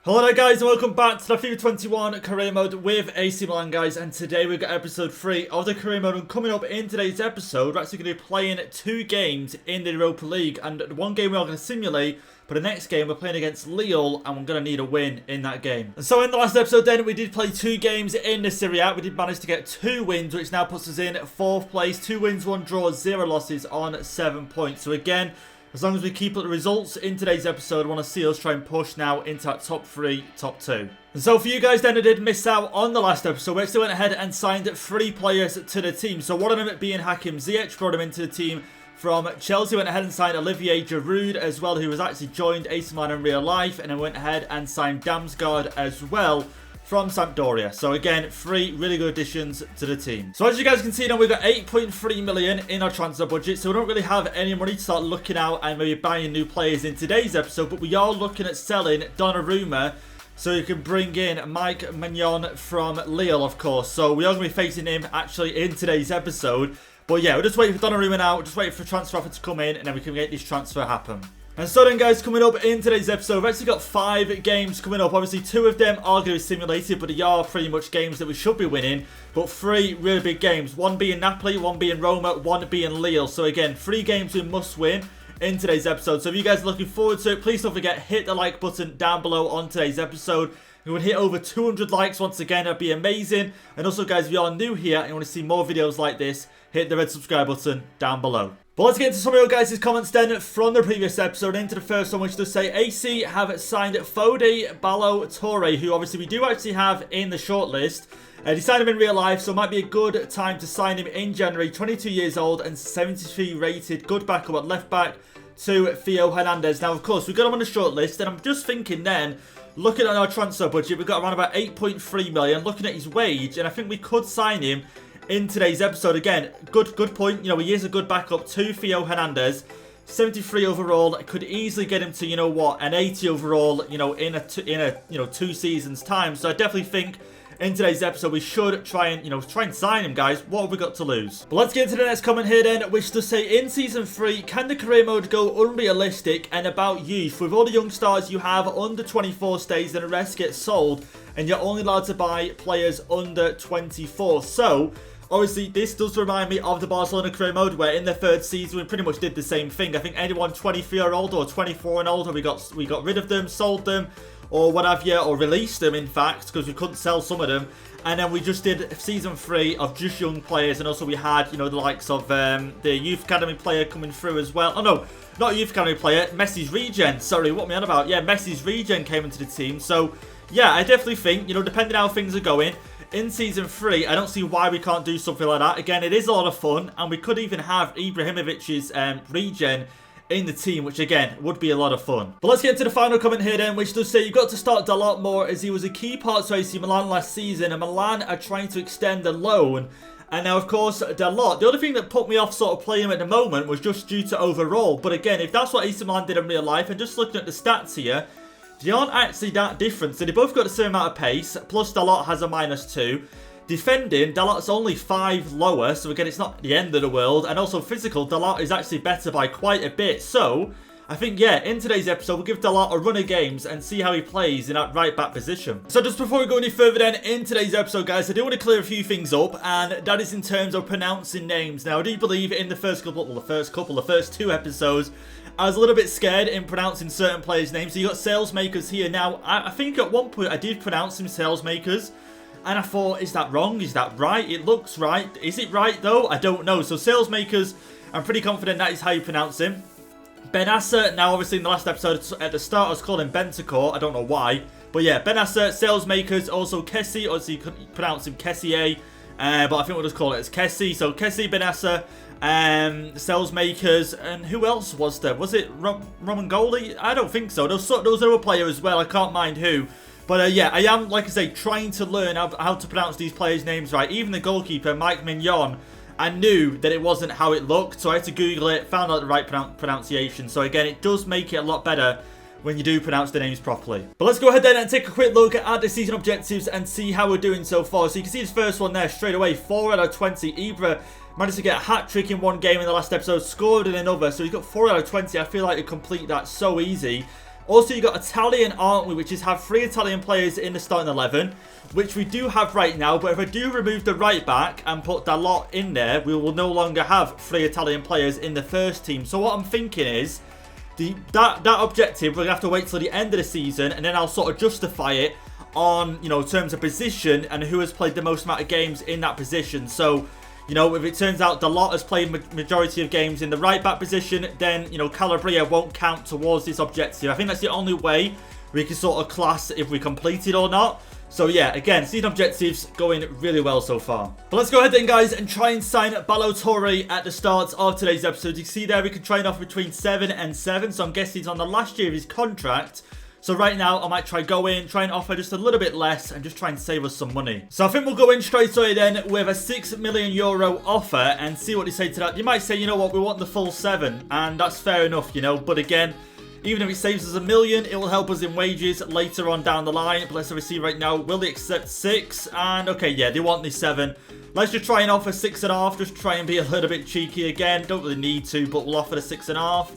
Hello there guys and welcome back to the FIFA 21 career mode with AC Milan guys, and today we've got episode 3 of the career mode. And coming up in today's episode, we're actually going to be playing 2 games in the Europa League, and one game we are going to simulate, but the next game we're playing against Lille and we're going to need a win in that game. And so in the last episode then, we did play 2 games in the Serie A. We did manage to get 2 wins, which now puts us in 4th place. 2 wins, 1 draw, 0 losses on 7 points. So again, as long as we keep up the results in today's episode, I want to see us try and push now into that top 3, top 2. And so for you guys then who did miss out on the last episode, we actually went ahead and signed 3 players to the team. So one of them being Hakim Ziyech, brought him into the team from Chelsea. Went ahead and signed Olivier Giroud as well, who was actually joined AC Milan in real life. And then went ahead and signed Damsgaard as well from Sampdoria. So again, 3 really good additions to the team. So as you guys can see now, we've got 8.3 million in our transfer budget. So we don't really have any money to start looking out and maybe buying new players in today's episode. But we are looking at selling Donnarumma, so you can bring in Mike Maignan from Lille, of course. So we are going to be facing him actually in today's episode. But yeah, we're just waiting for Donnarumma now. Just waiting for transfer offer to come in, and then we can make this transfer happen. And so then guys, coming up in today's episode, we've actually got 5 games coming up. Obviously 2 of them are going to be simulated, but they are pretty much games that we should be winning. But 3 really big games, 1 being Napoli, 1 being Roma, 1 being Lille. So again, 3 games we must win in today's episode. So if you guys are looking forward to it, please don't forget, hit the like button down below on today's episode. We would hit over 200 likes once again, that'd be amazing. And also guys, if you are new here and you want to see more videos like this, hit the red subscribe button down below. But let's get into some of your guys' comments then from the previous episode. Into the first one, which does say AC have signed Fodé, Ballo-Touré, who obviously we do actually have in the shortlist. They signed him in real life, so it might be a good time to sign him in January. 22 years old and 73 rated, good backup at left back to Theo Hernandez. Now, of course, we've got him on the shortlist, and I'm just thinking then, looking at our transfer budget, we've got around about 8.3 million. Looking at his wage, and I think we could sign him in today's episode. Again, good point. You know, he is a good backup to Theo Hernandez. 73 overall, could easily get him to, you know what, an 80 overall, you know, in a 2 seasons time. So I definitely think in today's episode we should try and sign him, guys. What have we got to lose? But let's get into the next comment here then, which does say, in season 3, can the career mode go unrealistic? And about youth, with all the young stars you have under 24 stays and the rest get sold, and you're only allowed to buy players under 24. So obviously, this does remind me of the Barcelona career mode, where in their 3rd season, we pretty much did the same thing. I think anyone 23 or older or 24 and older, we got rid of them, sold them, or what have you, or released them, in fact, because we couldn't sell some of them. And then we just did season 3 of just young players, and also we had, you know, the likes of the Youth Academy player coming through as well. Oh, no, not Youth Academy player, Messi's regen. Sorry, what am I on about? Yeah, Messi's regen came into the team. So, yeah, I definitely think, you know, depending on how things are going, in season 3, I don't see why we can't do something like that. Again, it is a lot of fun, and we could even have Ibrahimovic's regen in the team, which again would be a lot of fun. But let's get to the final comment here then, which does say, you've got to start Dalot more, as he was a key part to AC Milan last season, and Milan are trying to extend the loan. And now, of course, Dalot, the only thing that put me off sort of playing him at the moment was just due to overall. But again, if that's what AC Milan did in real life, and just looking at the stats here, they aren't actually that different. So they both got the same amount of pace, plus Dalot has a -2. Defending, Dalot's only 5 lower, so again, it's not the end of the world. And also physical, Dalot is actually better by quite a bit. So I think, yeah, in today's episode, we'll give Dalot a run of games and see how he plays in that right back position. So just before we go any further then, in today's episode, guys, I do want to clear a few things up, and that is in terms of pronouncing names. Now, I do believe in the first 2 episodes, I was a little bit scared in pronouncing certain players' names. So you got Salesmakers here. Now, I think at one point I did pronounce him Salesmakers, and I thought, is that wrong? Is that right? It looks right. Is it right though? I don't know. So Salesmakers, I'm pretty confident that is how you pronounce him. Benasser, now obviously in the last episode at the start I was calling Bentacore. I don't know why. But yeah, Benasser, Salesmakers, also Kessie. Obviously you could pronounce him Kessier. But I think we'll just call it as Kessie. So Kessie, Benasser, Salesmakers, and who else was there? Was it Roman Goalie? I don't think so. Those are a player as well. I can't mind who. But yeah, I am, like I say, trying to learn how to pronounce these players' names right. Even the goalkeeper, Mike Maignan, I knew that it wasn't how it looked, so I had to Google it, found out the right pronunciation. So again, it does make it a lot better when you do pronounce the names properly. But let's go ahead then and take a quick look at the season objectives and see how we're doing so far. So you can see this first one there straight away, 4 out of 20. Ibra managed to get a hat-trick in one game in the last episode, scored in another, so he's got 4 out of 20. I feel like you complete that so easy. Also, you got Italian, aren't we? Which is have 3 Italian players in the starting 11, which we do have right now. But if I do remove the right back and put Dalot in there, we will no longer have 3 Italian players in the first team. So what I'm thinking is, that objective, we're going to have to wait till the end of the season, and then I'll sort of justify it on, you know, terms of position and who has played the most amount of games in that position. So, you know, if it turns out Dalot has played majority of games in the right back position, then, you know, Calabria won't count towards this objective. I think that's the only way we can sort of class if we complete it or not. So yeah, again, season objectives going really well so far. But let's go ahead then, guys, and try and sign Ballo-Touré at the start of today's episode. You can see there we can trade off between 7 and 7. So I'm guessing he's on the last year of his contract. So right now, I might try and offer just a little bit less and just try and save us some money. So I think we'll go in straight away then with a €6 million offer and see what they say to that. You might say, you know what, we want the full 7. And that's fair enough, you know. But again, even if it saves us $1 million, it will help us in wages later on down the line. But let's have a see right now. Will they accept 6? And okay, yeah, they want the 7. Let's just try and offer 6.5. Just try and be a little bit cheeky again. Don't really need to, but we'll offer the 6.5.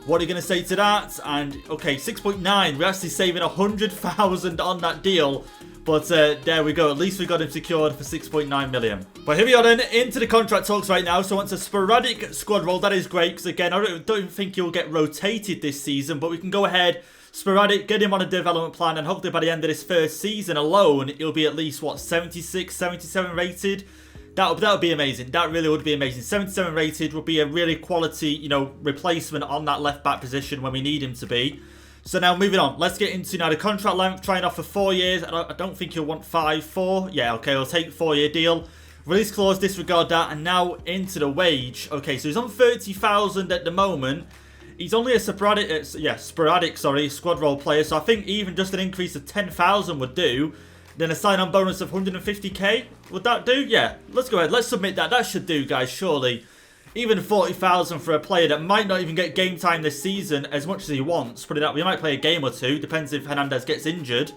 What are you going to say to that? And, okay, 6.9. We're actually saving 100,000 on that deal. But there we go. At least we got him secured for 6.9 million. But here we are then into the contract talks right now. So once a sporadic squad role, that is great. Because, again, I don't think he'll get rotated this season. But we can go ahead, sporadic, get him on a development plan. And hopefully by the end of this first season alone, he'll be at least, what, 76, 77 rated? That would be amazing. That really would be amazing. 77 rated would be a really quality, you know, replacement on that left back position when we need him to be. So now moving on. Let's get into now the contract length. Trying off for 4 years. I don't think he'll want 5, 4. Yeah, okay, we'll take 4-year deal. Release clause, disregard that. And now into the wage. Okay, so he's on 30,000 at the moment. He's only a sporadic, squad role player. So I think even just an increase of 10,000 would do. Then a sign-on bonus of 150k. Would that do? Yeah. Let's go ahead. Let's submit that. That should do, guys, surely. Even 40,000 for a player that might not even get game time this season as much as he wants. Put it out. We might play a game or two. Depends if Hernandez gets injured.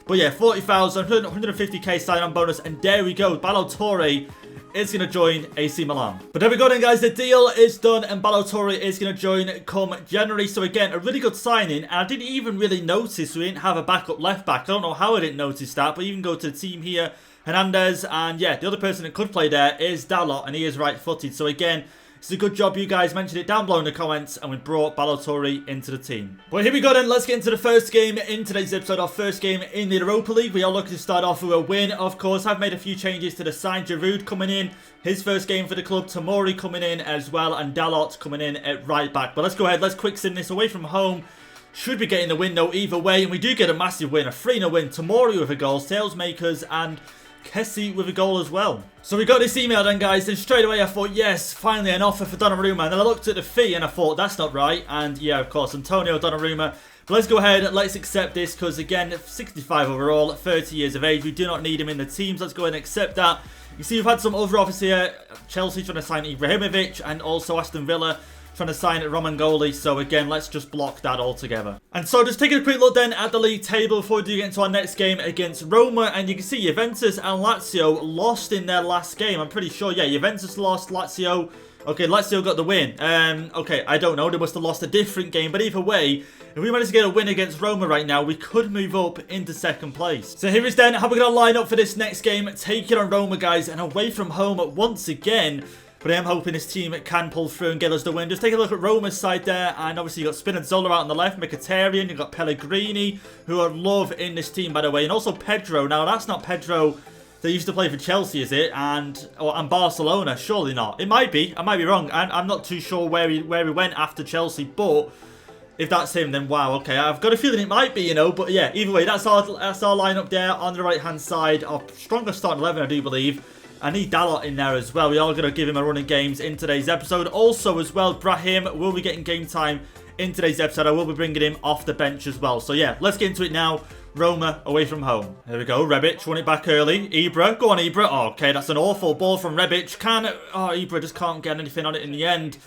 But yeah, 40,000, 150k sign-on bonus. And there we go. Ballo-Touré is going to join AC Milan. But there we go then, guys. The deal is done and Ballo-Touré is going to join come January. So again, a really good signing. And I didn't even really notice we didn't have a backup left back. I don't know how I didn't notice that. But you can go to the team here. Hernandez. And yeah, the other person that could play there is Dalot. And he is right-footed. So again, it's a good job you guys mentioned it down below in the comments, and we brought Ballo-Touré into the team. Well, here we go then. Let's get into the first game in today's episode. Our first game in the Europa League. We are looking to start off with a win, of course. I've made a few changes to the side. Giroud coming in, his first game for the club. Tomori coming in as well, and Dalot coming in at right back. But let's go ahead. Let's quick sim this away from home. Should be getting the win though either way, and we do get a massive win. A 3-0 win. Tomori with a goal, Salesmakers, and Kessie with a goal as well. So we got this email then, guys, and straight away I thought, yes, finally an offer for Donnarumma. And then I looked at the fee and I thought, that's not right. And yeah, of course, Antonio Donnarumma. But let's go ahead, let's accept this, because again, 65 overall, 30 years of age. We do not need him in the teams. Let's go ahead and accept that. You see, we've had some other offers here. Chelsea trying to sign Ibrahimovic, and also Aston Villa trying to sign Romangoli. So again, let's just block that altogether. And so just taking a quick look then at the league table before we do get into our next game against Roma. And you can see Juventus and Lazio lost in their last game. I'm pretty sure, yeah, Juventus lost, Lazio. Okay, Lazio got the win. Okay, I don't know. They must have lost a different game. But either way, if we manage to get a win against Roma right now, we could move up into second place. So here is then how we're going to line up for this next game. Taking on Roma, guys, and away from home once again. But I am hoping this team can pull through and get us the win. Just take a look at Roma's side there. And obviously you've got Spinazzola out on the left. Mkhitaryan. You've got Pellegrini, who I love in this team, by the way. And also Pedro. Now, that's not Pedro that used to play for Chelsea, is it? And Barcelona. Surely not. It might be. I might be wrong. I'm not too sure where he went after Chelsea. But if that's him, then wow. Okay, I've got a feeling it might be, you know. But yeah, either way, that's our lineup there on the right-hand side. Our strongest starting 11, I do believe. I need Dalot in there as well. We are going to give him a run of games in today's episode. Also as well, Brahim will be getting game time in today's episode. I will be bringing him off the bench as well. So yeah, let's get into it now. Roma away from home. There we go. Rebic won it back early. Ibra. Go on, Ibra. Oh, okay, that's an awful ball from Rebic. Ibra just can't get anything on it in the end.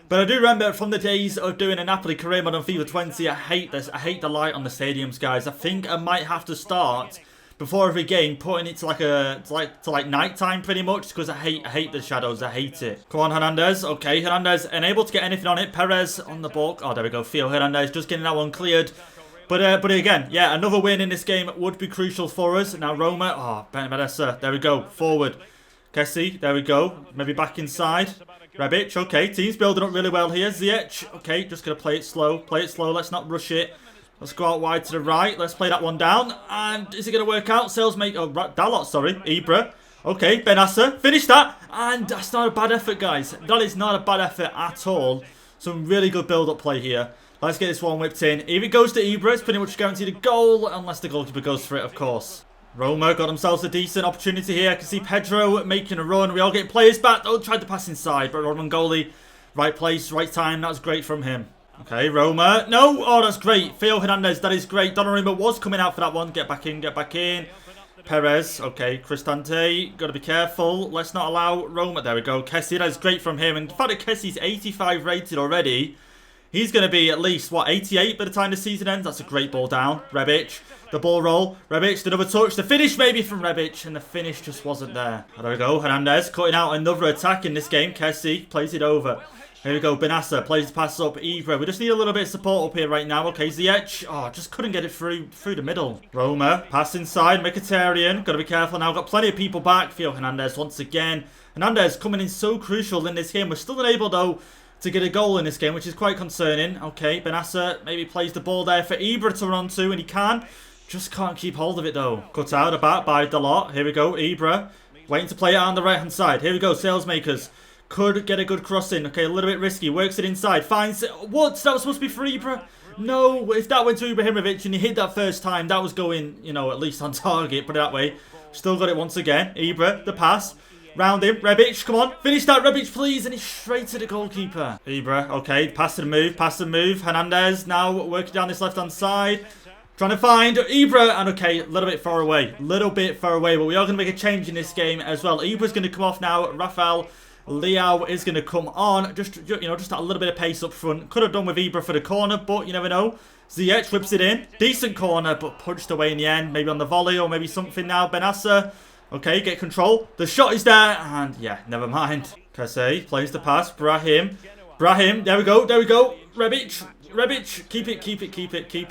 But I do remember from the days of doing a Napoli career mode on FIFA 20, I hate this. I hate the light on the stadiums, guys. I think I might have to start before every game, putting it to like nighttime pretty much, because I hate the shadows. I hate it. Come on, Hernandez. Okay, Hernandez unable to get anything on it. Perez on the ball. Oh, there we go. Theo Hernandez just getting that one cleared. But again, yeah, another win in this game would be crucial for us. Now Roma, oh, Benessa, there we go, forward. Kessie, there we go, maybe back inside. Rebic, okay, team's building up really well here. Ziyech, okay, just going to play it slow, let's not rush it. Let's go out wide to the right, let's play that one down. And is it going to work out? Dalot, sorry, Ibra. Okay, Benassa, finish that. And that's not a bad effort, guys. That is not a bad effort at all. Some really good build-up play here. Let's get this one whipped in. If it goes to Ibra, it's pretty much guaranteed a goal, unless the goalkeeper goes for it, of course. Roma got themselves a decent opportunity here. I can see Pedro making a run. We all get players back. Oh, tried to pass inside, but Romangoli, right place, right time. That was great from him. Okay, Roma. No! Oh, that's great. Theo Hernandez, that is great. Donnarumma was coming out for that one. Get back in, get back in. Perez, okay, Cristante, got to be careful. Let's not allow Roma. There we go. Kessie, that is great from him. And the fact that Kessie's 85 rated already, he's going to be at least, what, 88 by the time the season ends? That's a great ball down. Rebic, the ball roll. Rebic, another touch. The finish maybe from Rebic, and the finish just wasn't there. There we go. Hernandez cutting out another attack in this game. Kessie plays it over. Here we go. Benassa plays the pass up. Ibra. We just need a little bit of support up here right now. Okay, Ziyech. Oh, just couldn't get it through the middle. Roma. Pass inside. Mkhitaryan. Got to be careful now. Got plenty of people back. Theo Hernandez once again. Hernandez coming in so crucial in this game. We're still unable, though, to get a goal in this game, which is quite concerning. Okay, Benassa maybe plays the ball there for Ibra to run to, and he can. Just can't keep hold of it, though. Cut out the back by Dalot. Here we go. Ibra. Waiting to play it on the right-hand side. Here we go. Sailsmakers. Could get a good crossing. Okay, a little bit risky. Works it inside. Finds... What? That was supposed to be for Ibra? No. If that went to Ibrahimovic and he hit that first time, that was going, you know, at least on target. Put it that way. Still got it once again. Ibra, the pass. Round him. Rebic, come on. Finish that, Rebic, please. And he's straight to the goalkeeper. Ibra, okay. Pass and move. Pass and move. Hernandez now working down this left-hand side. Trying to find Ibra. And okay, a little bit far away. But we are going to make a change in this game as well. Ibra's going to come off now. Rafael Leao is going to come on, just a little bit of pace up front. Could have done with Ibra for the corner, but you never know. Ziyech whips it in. Decent corner, but punched away in the end. Maybe on the volley or maybe something now. Benassa. Okay, get control. The shot is there, and yeah, never mind. Kessie plays the pass. Brahim. There we go. Rebic. Keep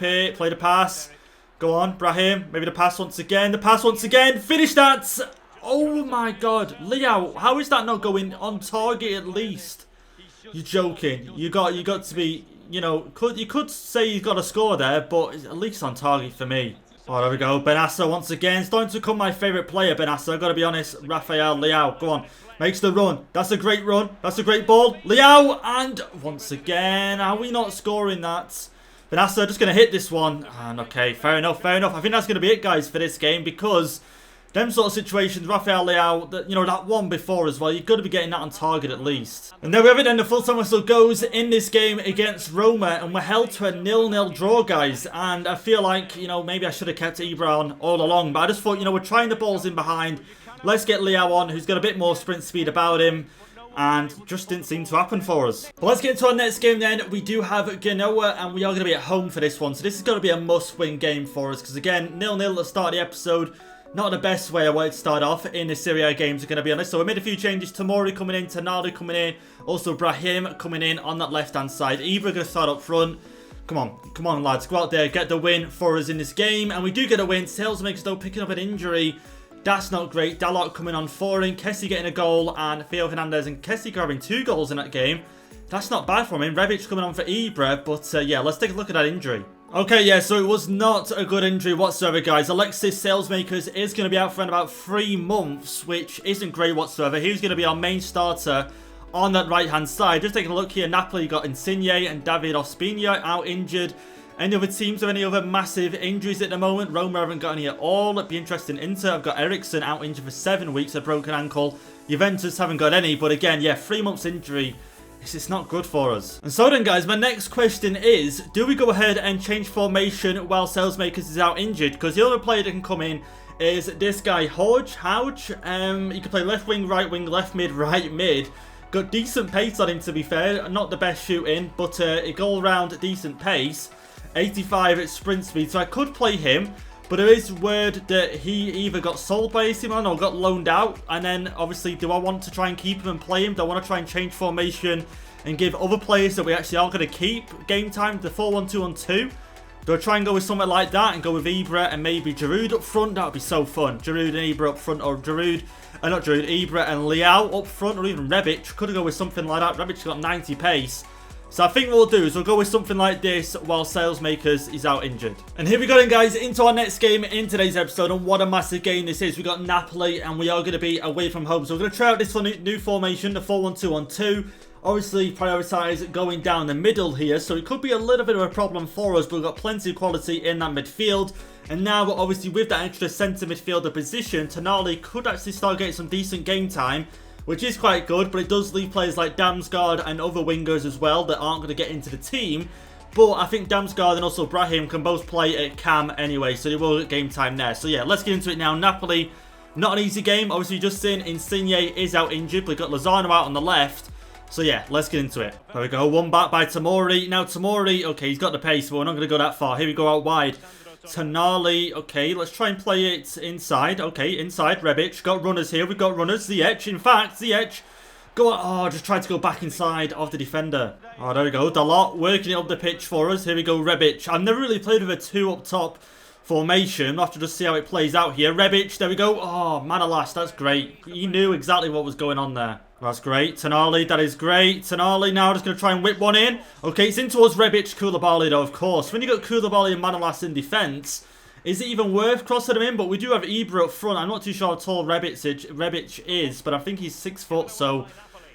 it. Play the pass. Go on, Brahim. Maybe the pass once again. Finish that. Oh my god, Leao, how is that not going on target at least? You're joking. You got to be, you know, you could say he's got a score there, but at least on target for me. Oh, there we go. Benassa once again. Starting to become my favourite player, Benassa. I've got to be honest. Rafael Leao, go on. Makes the run. That's a great run. That's a great ball. Leao, and once again, are we not scoring that? Benassa just going to hit this one. And okay, fair enough. I think that's going to be it, guys, for this game, because them sort of situations, Rafael Leao, that one before as well, you've got to be getting that on target at least. And there we have it then, the full-time whistle goes in this game against Roma, and we're held to a 0-0 draw, guys. And I feel like, maybe I should have kept Ibra on all along, but I just thought, we're trying the balls in behind. Let's get Leao on, who's got a bit more sprint speed about him. And just didn't seem to happen for us. But let's get into our next game then. We do have Genoa, and we are going to be at home for this one. So this is going to be a must-win game for us, because again, 0-0 at the start of the episode. Not the best way I wanted to start off in the Serie A games, are going to be honest. So we made a few changes. Tomori coming in, Tonali coming in, also Brahim coming in on that left-hand side. Ibra going to start up front. Come on, lads. Go out there, get the win for us in this game. And we do get a win. Sailsmakers, though, picking up an injury. That's not great. Dalot coming on for him. Kessie getting a goal, and Theo Hernandez and Kessie grabbing 2 goals in that game. That's not bad for him. Rebic coming on for Ibra, but yeah, let's take a look at that injury. Okay, yeah, so it was not a good injury whatsoever, guys. Alexis Sailsmakers is going to be out for about 3 months, which isn't great whatsoever. He's going to be our main starter on that right-hand side. Just taking a look here, Napoli got Insigne and David Ospina out injured. Any other teams have any other massive injuries at the moment? Roma haven't got any at all. It'd be interesting. Inter have got Eriksson out injured for 7 weeks, a broken ankle. Juventus haven't got any, but again, yeah, 3 months injury. It's not good for us. And so then, guys, my next question is, do we go ahead and change formation while Sailsmakers is out injured? Because the other player that can come in is this guy, Houch. He can play left wing, right wing, left mid, right mid. Got decent pace on him, to be fair. Not the best shooting, but a all-round decent pace. 85 sprint speed, so I could play him. But there is word that he either got sold by AC Milan or got loaned out. And then, obviously, do I want to try and keep him and play him? Do I want to try and change formation and give other players that we actually are going to keep game time the 4-1-2-1-2? Do I try and go with something like that and go with Ibra and maybe Giroud up front? That would be so fun. Giroud and Ibra up front, or Ibra and Leao up front, or even Rebic. Could go with something like that. Rebic's got 90 pace. So I think what we'll do is we'll go with something like this while Salesmakers is out injured. And here we go then, guys, into our next game in today's episode. And what a massive game this is. We got Napoli and we are going to be away from home. So we're going to try out this new formation, the 4-1-2-1-2. Obviously, prioritise going down the middle here. So it could be a little bit of a problem for us, but we've got plenty of quality in that midfield. And now, obviously, with that extra centre midfielder position, Tonali could actually start getting some decent game time, which is quite good, but it does leave players like Damsgaard and other wingers as well that aren't going to get into the team. But I think Damsgaard and also Brahim can both play at cam anyway, so they will get game time there. So yeah, let's get into it now. Napoli, not an easy game. Obviously, just seen Insigne is out injured, but we've got Lozano out on the left. So yeah, let's get into it. There we go, one back by Tomori. Now Tomori, okay, he's got the pace, but we're not going to go that far. Here we go out wide. Tonali, okay, let's try and play it inside. Okay, inside, Rebic. Got runners here, we've got runners. Ziyech, in fact, Ziyech. Go on, oh, just tried to go back inside of the defender. Oh, there we go, Dalot working it up the pitch for us. Here we go, Rebic. I've never really played with a 2 up top formation. We'll have to just see how it plays out here. Rebic, there we go. Oh, Manolas, that's great. He knew exactly what was going on there. That's great. Tonali, that is great. Tonali now just going to try and whip one in. Okay, it's in towards Rebic, Koulibaly though, of course. When you got Koulibaly and Manolas in defence, is it even worth crossing them in? But we do have Ibra up front. I'm not too sure how tall Rebic is, but I think he's 6 foot, so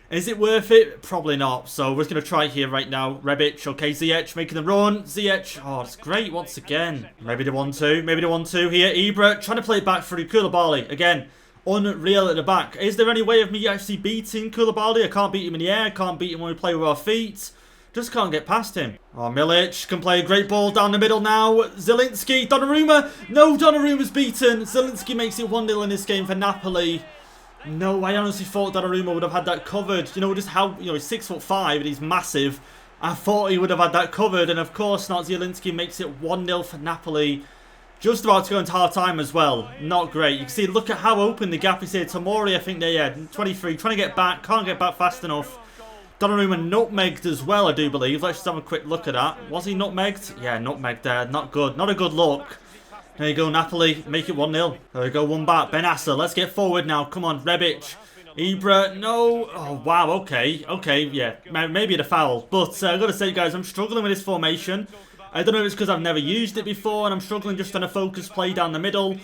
is it worth it? Probably not. So we're just going to try here right now. Rebic, okay, Ziyech making the run. Ziyech, oh, it's great once again. Maybe the 1-2, maybe the 1-2 here. Ibra trying to play it back through Koulibaly. Again, unreal at the back. Is there any way of me actually beating Koulibaly? I can't beat him in the air. I can't beat him when we play with our feet. Just can't get past him. Oh, Milic can play a great ball down the middle now. Zielinski, Donnarumma. No, Donnarumma's beaten. Zielinski makes it 1-0 in this game for Napoli. No, I honestly thought Donnarumma would have had that covered. You know, just how, you know, he's 6'5" and he's massive. I thought he would have had that covered. And of course not. Zielinski makes it 1-0 for Napoli. Just about to go into half time as well. Not great. You can see, look at how open the gap is here. Tomori, I think they're 23, trying to get back. Can't get back fast enough. Donnarumma nutmegged as well, I do believe. Let's just have a quick look at that. Was he nutmegged? Yeah, nutmegged there. Not good. Not a good look. There you go, Napoli. Make it 1-0. There we go, one back. Benassa, let's get forward now. Come on, Rebic. Ibra, no. Oh, wow, okay. Okay, yeah. Maybe the foul. But I've got to say, guys, I'm struggling with this formation. I don't know if it's because I've never used it before and I'm struggling just on a focus play down the middle.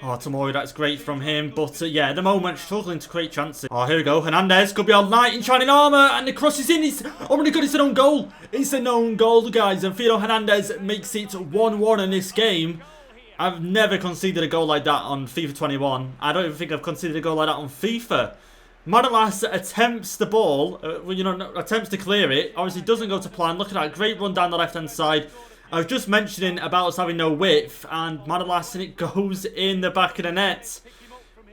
Oh, Tomori, that's great from him. But yeah, at the moment, struggling to create chances. Oh, here we go. Hernandez could be all night in shining armour. And the cross is in. Oh my god, it's an own goal. It's an own goal, guys. And Theo Hernandez makes it 1-1 in this game. I've never conceded a goal like that on FIFA 21. I don't even think I've conceded a goal like that on FIFA. Manolas attempts the ball, attempts to clear it. Obviously doesn't go to plan. Look at that, great run down the left-hand side. I was just mentioning about us having no width, and Manolas, and it goes in the back of the net.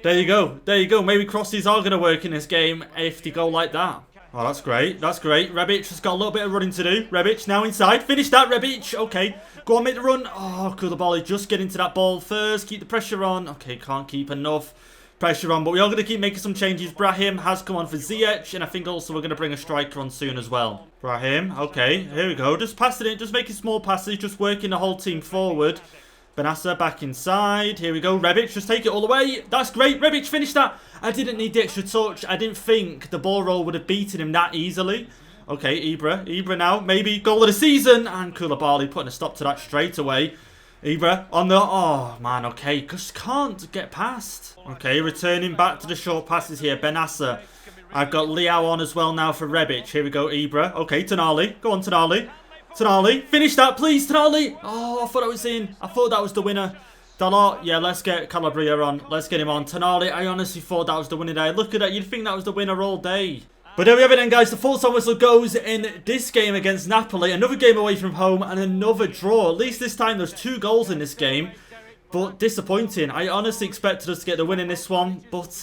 There you go, there you go. Maybe crosses are going to work in this game if they go like that. Oh, that's great, that's great. Rebic has got a little bit of running to do. Rebic now inside, finish that, Rebic. Okay, go on, make the run. Oh, Koulibaly, just get into that ball first. Keep the pressure on. Okay, can't keep enough pressure on, but we are going to keep making some changes. Brahim has come on for Ziyech, and I think also we're going to bring a striker on soon as well. Brahim, okay, here we go. Just passing it, just making small passes, just working the whole team forward. Benassa back inside. Here we go. Rebic, just take it all the way. That's great. Rebic, finish that. I didn't need the extra touch. I didn't think the ball roll would have beaten him that easily. Okay, Ibra. Ibra now. Maybe goal of the season. And Koulibaly putting a stop to that straight away. Ibra on the... Oh, man, okay. Just can't get past. Okay, returning back to the short passes here. Benassa. I've got Leao on as well now for Rebic. Here we go, Ibra. Okay, Tonali. Go on, Tonali. Tonali. Finish that, please, Tonali. Oh, I thought I was in. I thought that was the winner. Dalot. Yeah, let's get Calabria on. Let's get him on. Tonali. I honestly thought that was the winner there. Look at that. You'd think that was the winner all day. But there we have it then, guys. The full time whistle goes in this game against Napoli. Another game away from home and another draw. At least this time there's 2 goals in this game. But disappointing. I honestly expected us to get the win in this one. But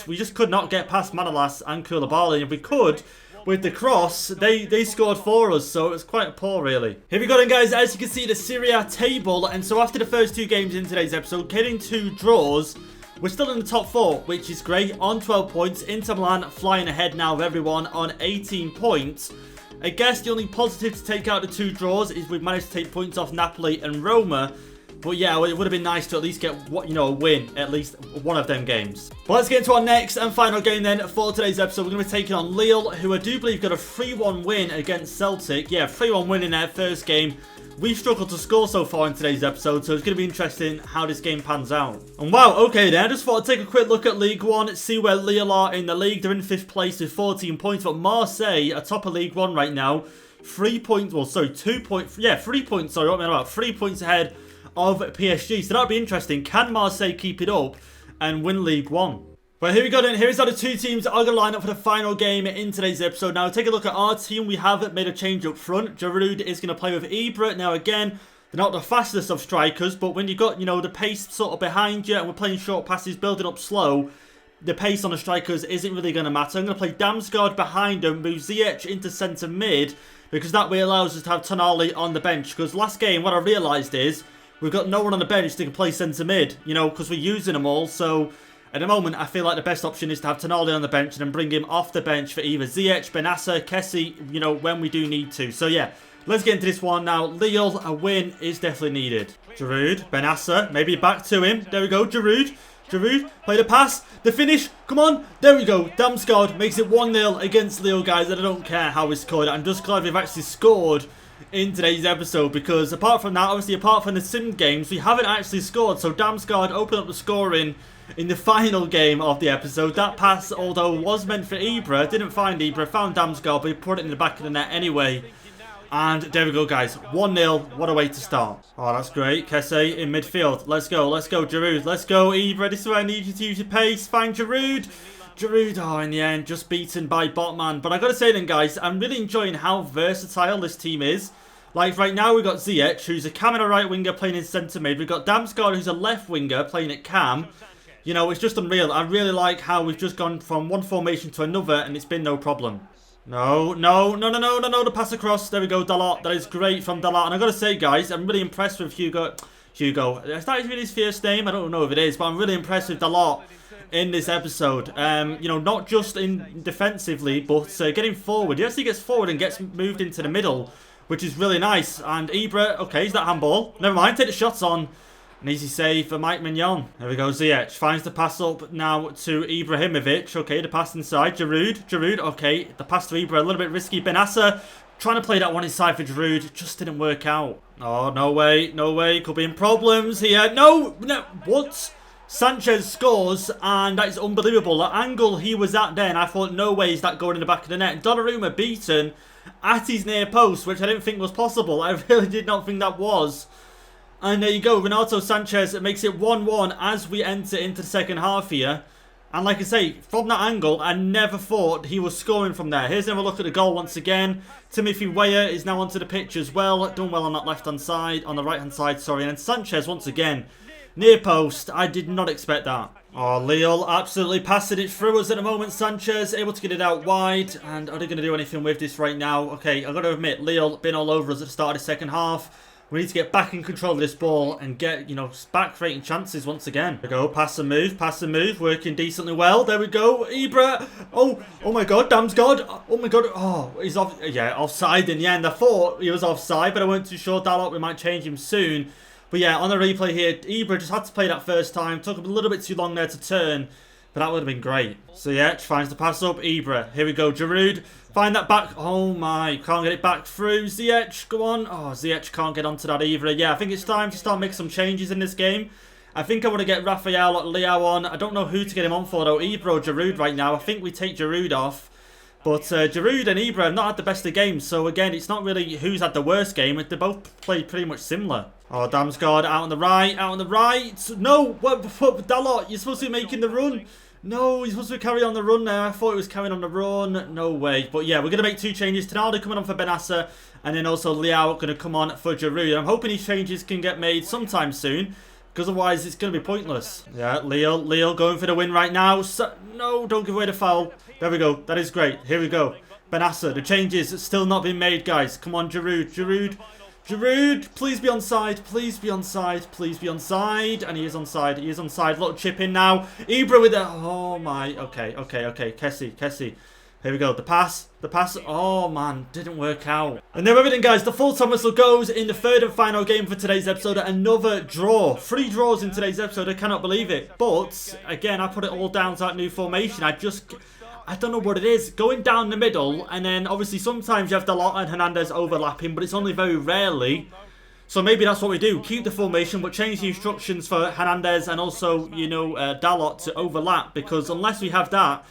we just could not get past Manolas and Koulibaly. If we could, with the cross, they scored for us. So it was quite poor, really. Here we go then, guys. As you can see, the Serie A table. And so after the first 2 games in today's episode, getting 2 draws, we're still in the top 4, which is great. On 12 points. Inter Milan flying ahead now of everyone on 18 points. I guess the only positive to take out the 2 draws is we've managed to take points off Napoli and Roma. But yeah, it would have been nice to at least get, a win, at least one of them games. But let's get into our next and final game then for today's episode. We're going to be taking on Lille, who I do believe got a 3-1 win against Celtic. Yeah, 3-1 win in their first game. We've struggled to score so far in today's episode, so it's going to be interesting how this game pans out. And wow, okay then, I just thought I'd take a quick look at League 1, see where Lille are in the league. They're in 5th place with 14 points, but Marseille are top of League 1 right now. 3 points, well, sorry, 2 points, yeah, 3 points, sorry, what am I about? 3 points ahead of PSG, so that'll be interesting. Can Marseille keep it up and win League 1? Well, here we go then. Here's how the 2 teams are going to line up for the final game in today's episode. Now, take a look at our team. We have made a change up front. Giroud is going to play with Ibra. Now, again, they're not the fastest of strikers, but when you've got, the pace sort of behind you and we're playing short passes, building up slow, the pace on the strikers isn't really going to matter. I'm going to play Damsgaard behind them, move Ziyech into centre mid, because that way allows us to have Tonali on the bench. Because last game, what I realised is, we've got no one on the bench that can play centre mid, because we're using them all. So at the moment, I feel like the best option is to have Tonali on the bench and then bring him off the bench for either Ziyech, Benassa, Kessie, when we do need to. So yeah, let's get into this one now. Lille, a win is definitely needed. Giroud, Benassa, maybe back to him. There we go, Giroud. Giroud, play the pass, the finish, come on, there we go. Damsgaard makes it 1-0 against Lille, guys, and I don't care how we scored it. I'm just glad we've actually scored in today's episode, because apart from that, obviously apart from the sim games, we haven't actually scored. So Damsgaard opened up the scoring in the final game of the episode. That pass, although was meant for Ibra, didn't find Ibra, found Damsgaard, but he put it in the back of the net anyway. And there we go, guys. 1-0. What a way to start. Oh, that's great. Kessie in midfield. Let's go. Let's go, Giroud. Let's go, Ibra. This is where I need you to use your pace. Find Giroud. Giroud, oh, in the end, just beaten by Botman. But I got to say then, guys, I'm really enjoying how versatile this team is. Like, right now, we've got Ziyech, who's a cam and a right winger playing in centre mid. We've got Damsgaard, who's a left winger playing at cam. It's just unreal. I really like how we've just gone from one formation to another, and it's been no problem. No, the pass across. There we go, Dalot. That is great from Dalot. And I've got to say, guys, I'm really impressed with Hugo. Is that even his first name? I don't know if it is, but I'm really impressed with Dalot in this episode. Not just in defensively, but getting forward. He actually gets forward and gets moved into the middle, which is really nice. And Ibra, okay, is that handball? Never mind, take the shots on. An easy save for Mike Mignon. There we go, Ziyech finds the pass up now to Ibrahimovic. Okay, the pass inside. Giroud, okay. The pass to Ibra, a little bit risky. Benassa trying to play that one inside for Giroud. Just didn't work out. Oh, no way. Could be in problems here. No, what? Sanchez scores, and that is unbelievable. The angle he was at then, I thought, no way is that going in the back of the net. Donnarumma beaten at his near post, which I didn't think was possible. I really did not think that was. And there you go, Renato Sanchez makes it 1-1 as we enter into the second half here. And like I say, from that angle, I never thought he was scoring from there. Here's another look at the goal once again. Timothy Weah is now onto the pitch as well. Done well on that left-hand side, on the right-hand side, sorry. And Sanchez once again, near post. I did not expect that. Oh, Lille absolutely passing it through us at the moment. Sanchez able to get it out wide. And are they going to do anything with this right now? Okay, I've got to admit, Lille been all over us at the start of the second half. We need to get back in control of this ball and get, back creating chances once again. There we go, pass and move, working decently well. There we go, Ibra. Oh my God, Damsgaard. Oh my God, oh, he's off, yeah, offside in the end. I thought he was offside, but I weren't too sure. Dalot, we might change him soon. But yeah, on the replay here, Ibra just had to play that first time. Took him a little bit too long there to turn, but that would have been great. So yeah, finds the pass up, Ibra. Here we go, Giroud. Find that back. Oh my, can't get it back through. Ziyech, go on. Oh, Ziyech can't get onto that either. Yeah, I think it's time to start making some changes in this game. I think I want to get Rafael or Leao on. I don't know who to get him on for though, Ibra or Giroud right now. I think we take Giroud off. But Giroud and Ibra have not had the best of games. So again, it's not really who's had the worst game. They both played pretty much similar. Oh, Damsgaard out on the right, No, what Dalot, you're supposed to be making the run. No, he's supposed to carry on the run now. I thought he was carrying on the run. No way. But yeah, we're going to make 2 changes. Tonali coming on for Benassa. And then also Leao going to come on for Giroud. I'm hoping these changes can get made sometime soon. Because otherwise it's going to be pointless. Yeah, Lille going for the win right now. No, don't give away the foul. There we go. That is great. Here we go. Benassa. The changes still not been made, guys. Come on, Giroud, please be onside. Please be onside. And he is onside. Little chip in now. Ibra with the... Oh my. Okay. Kessie. Here we go. The pass. Oh, man. Didn't work out. And there everything, guys. The full-time whistle goes in the third and final game for today's episode. Another draw. 3 draws in today's episode. I cannot believe it. But, again, I put it all down to that new formation. I don't know what it is. Going down the middle, and then, obviously, sometimes you have Dalot and Hernandez overlapping, but it's only very rarely. So maybe that's what we do. Keep the formation, but change the instructions for Hernandez and also, you know, Dalot to overlap. Because unless we have that,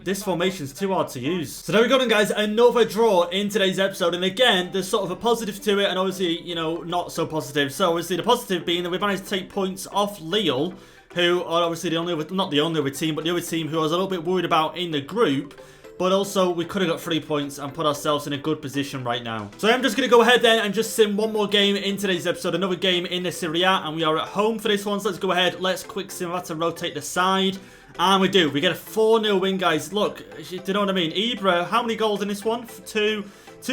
this formation's too hard to use. So there we go then, guys. Another draw in today's episode. And again, there's sort of a positive to it and obviously, you know, not so positive. So obviously the positive being that we managed to take points off Lille, who are obviously the only other, not the only other team, but the other team who I was a little bit worried about in the group. But also, we could have got 3 points and put ourselves in a good position right now. So I'm just going to go ahead then and just sim one more game in today's episode. Another game in the Serie A. And we are at home for this one. So let's go ahead. Let's quick sim. I have to rotate the side. And we do. We get a 4-0 win, guys. Look, do you know what I mean? Ibra, how many goals in this one? 2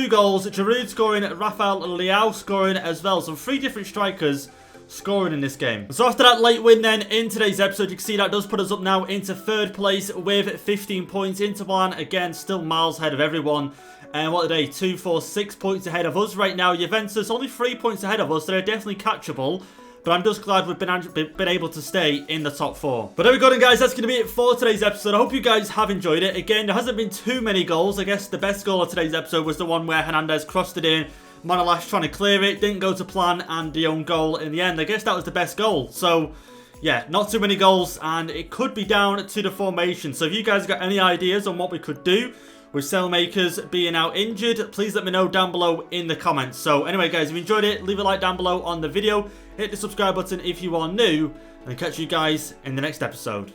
goals. Giroud scoring. Rafael Leao scoring as well. So 3 different strikers scoring in this game. So after that late win then in today's episode, you can see that does put us up now into 3rd place with 15 points. Inter Milan, again, still miles ahead of everyone. And what are they? 2, 4, 6 points ahead of us right now. Juventus only 3 points ahead of us, so they're definitely catchable. But I'm just glad we've been able to stay in the top 4. But there we go then, guys. That's going to be it for today's episode. I hope you guys have enjoyed it. Again, there hasn't been too many goals. I guess the best goal of today's episode was the one where Hernandez crossed it in. Monolash trying to clear it. Didn't go to plan. And the own goal in the end. I guess that was the best goal. So, yeah, not too many goals. And it could be down to the formation. So if you guys got any ideas on what we could do with Sailmakers being out injured, please let me know down below in the comments. So anyway, guys, if you enjoyed it, leave a like down below on the video. Hit the subscribe button if you are new. And catch you guys in the next episode.